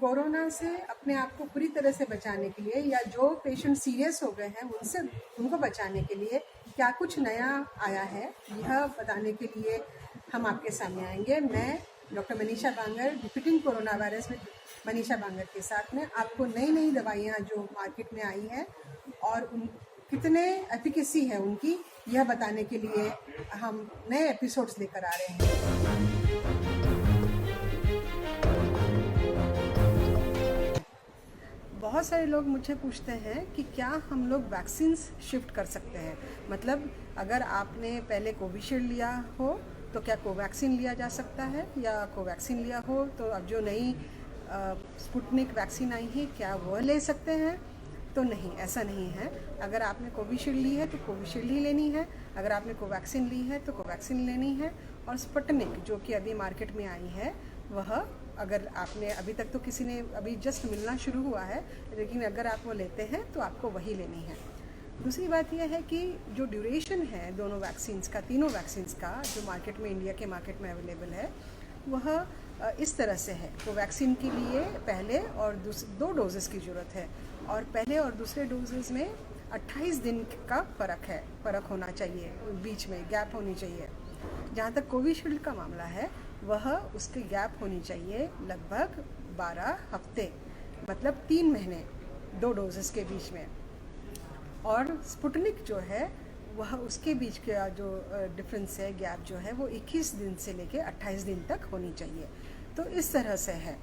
Corona से अपने आप को पूरी तरह से बचाने के लिए या जो पेशेंट सीरियस हो गए हैं उनको बचाने के लिए क्या कुछ नया आया है, यह बताने के लिए हम आपके सामने आएंगे। मैं डॉक्टर मनीषा बांगर, डिफीटिंग कोरोना वायरस में मनीषा बांगर के साथ में आपको नई नई दवाइयाँ जो मार्केट में आई हैं और उन कितने एफिकेसी है उनकी, यह बताने के लिए हम नए एपिसोड्स लेकर आ रहे हैं। बहुत सारे लोग मुझे पूछते हैं कि क्या हम लोग वैक्सीन्स शिफ्ट कर सकते हैं, मतलब अगर आपने पहले कोविशील्ड लिया हो तो क्या कोवैक्सीन लिया जा सकता है, या कोवैक्सीन लिया हो तो अब जो नई स्पुतनिक वैक्सीन आई है क्या वह ले सकते हैं। तो नहीं, ऐसा नहीं है। अगर आपने कोविशील्ड ली है तो कोविशील्ड ही लेनी है, अगर आपने कोवैक्सीन ली है तो कोवैक्सीन लेनी है। और स्पुतनिक जो कि अभी मार्केट में आई है वह अगर आपने अभी तक तो किसी ने अभी जस्ट मिलना शुरू हुआ है, लेकिन अगर आप वो लेते हैं तो आपको वही लेनी है। दूसरी बात यह है कि जो ड्यूरेशन है दोनों वैक्सीन्स का, तीनों वैक्सीन्स का जो मार्केट में, इंडिया के मार्केट में अवेलेबल है, वह इस तरह से है। कोवैक्सीन के लिए पहले और 2 डोजेस की ज़रूरत है और पहले और दूसरे डोजेस में 28 दिन का फ़र्क होना चाहिए, बीच में गैप होनी चाहिए। जहाँ तक कोविशील्ड का मामला है वह उसके गैप होनी चाहिए लगभग 12 हफ्ते, मतलब 3 महीने 2 डोजेस के बीच में। और स्पुतनिक जो है वह उसके बीच का जो डिफरेंस है, गैप जो है, वो 21 दिन से लेके 28 दिन तक होनी चाहिए। तो इस तरह से है।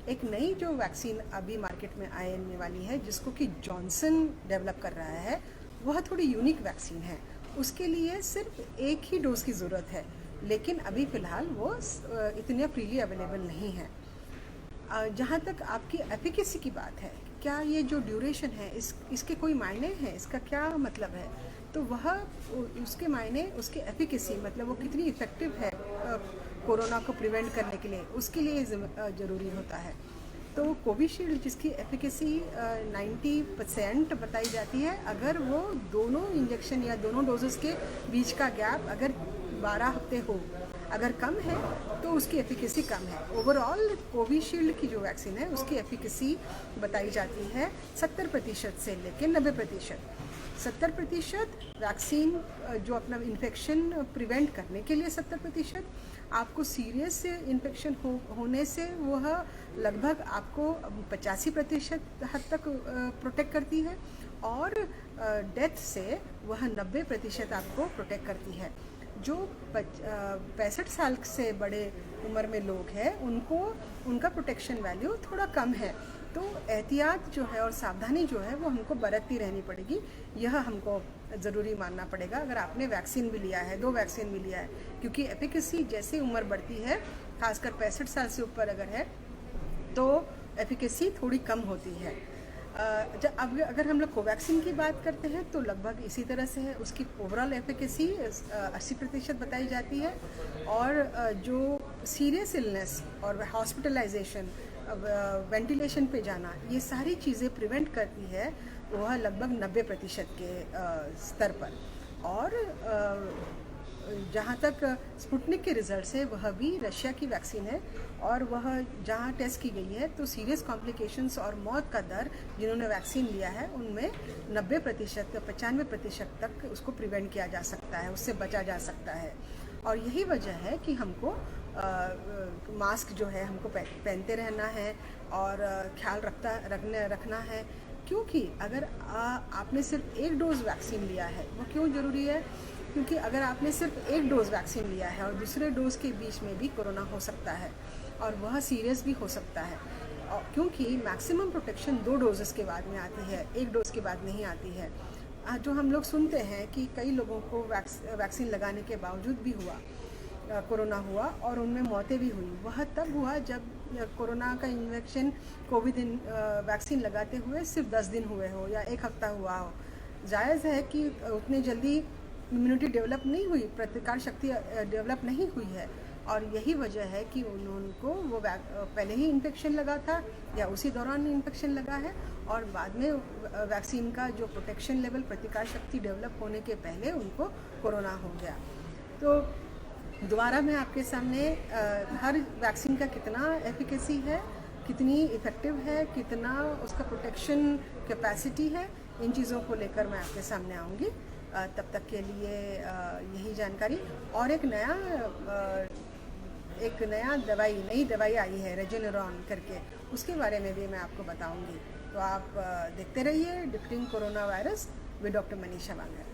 एक नई जो वैक्सीन अभी मार्केट में आने वाली है जिसको कि जॉनसन डेवलप कर रहा है, वह थोड़ी यूनिक वैक्सीन है। उसके लिए सिर्फ एक ही डोज की ज़रूरत है, लेकिन अभी फ़िलहाल वो इतने फ्रीली अवेलेबल नहीं है। जहाँ तक आपकी एफिकेसी की बात है, क्या ये जो ड्यूरेशन है इसके कोई मायने हैं, इसका क्या मतलब है, तो वह उसके मायने, उसके एफिकेसी मतलब वो कितनी इफ़ेक्टिव है कोरोना को प्रिवेंट करने के लिए, उसके लिए ज़रूरी होता है। तो कोविशील्ड जिसकी एफिकेसी 90% बताई जाती है, अगर वो दोनों इंजेक्शन या दोनों डोजेस के बीच का गैप अगर 12 हफ्ते हो, अगर कम है तो उसकी एफिकेसी कम है। ओवरऑल कोविशील्ड की जो वैक्सीन है उसकी एफिकेसी बताई जाती है 70% से लेकर 90%। 70% वैक्सीन जो अपना इन्फेक्शन प्रिवेंट करने के लिए 70%, आपको सीरियस इन्फेक्शन होने से वह लगभग आपको 85% हद तक प्रोटेक्ट करती है, और डेथ से वह 90% आपको प्रोटेक्ट करती है। जो 65 साल से बड़े उम्र में लोग हैं उनका प्रोटेक्शन वैल्यू थोड़ा कम है। तो एहतियात जो है और सावधानी जो है वो हमको बरतती रहनी पड़ेगी, यह हमको ज़रूरी मानना पड़ेगा अगर आपने वैक्सीन भी लिया है, 2 वैक्सीन भी लिया है, क्योंकि एफिकेसी जैसे उम्र बढ़ती है, खासकर 65 साल से ऊपर अगर है तो एफिकेसी थोड़ी कम होती है। अब अगर हम लोग कोवैक्सीन की बात करते हैं तो लगभग इसी तरह से है। उसकी ओवरऑल एफिकेसी 80% बताई जाती है, और जो सीरियस इलनेस और हॉस्पिटलाइजेशन, वेंटिलेशन पे जाना, ये सारी चीज़ें प्रिवेंट करती है वह लगभग 90% के स्तर पर। और जहाँ तक स्पुतनिक के रिजल्ट है वह भी रशिया की वैक्सीन है, और वह जहाँ टेस्ट की गई है तो सीरियस कॉम्प्लिकेशंस और मौत का दर जिन्होंने वैक्सीन लिया है उनमें 90% 95% तक उसको प्रिवेंट किया जा सकता है, उससे बचा जा सकता है। और यही वजह है कि हमको मास्क जो है हमको पहनते रहना है और ख्याल रखना है, क्योंकि अगर आपने सिर्फ 1 डोज वैक्सीन लिया है, वो क्यों ज़रूरी है, क्योंकि अगर आपने सिर्फ 1 डोज़ वैक्सीन लिया है और दूसरे डोज के बीच में भी कोरोना हो सकता है और वह सीरियस भी हो सकता है, और क्योंकि मैक्सिमम प्रोटेक्शन 2 डोजेस के बाद में आती है, 1 डोज के बाद नहीं आती है। जो हम लोग सुनते हैं कि कई लोगों को वैक्सीन लगाने के बावजूद भी कोरोना हुआ और उनमें मौतें भी हुई, वह तब हुआ जब कोरोना का इन्फेक्शन कोविड वैक्सीन लगाते हुए सिर्फ 10 दिन हुए हो या 1 हफ्ता हुआ हो। जायज़ है कि उतनी जल्दी इम्यूनिटी डेवलप नहीं हुई, प्रतिकार शक्ति डेवलप नहीं हुई है, और यही वजह है कि उनको वो पहले ही इन्फेक्शन लगा था या उसी दौरान इन्फेक्शन लगा है, और बाद में वैक्सीन का जो प्रोटेक्शन लेवल, प्रतिकार शक्ति डेवलप होने के पहले उनको कोरोना हो गया। तो दोबारा मैं आपके सामने हर वैक्सीन का कितना एफिकेसी है, कितनी इफ़ेक्टिव है, कितना उसका प्रोटेक्शन कैपेसिटी है, इन चीज़ों को लेकर मैं आपके सामने आऊँगी। तब तक के लिए यही जानकारी। और एक नई दवाई आई है रेजेनेरॉन करके, उसके बारे में भी मैं आपको बताऊंगी। तो आप देखते रहिए defeating corona virus with doctor Manisha वांगर।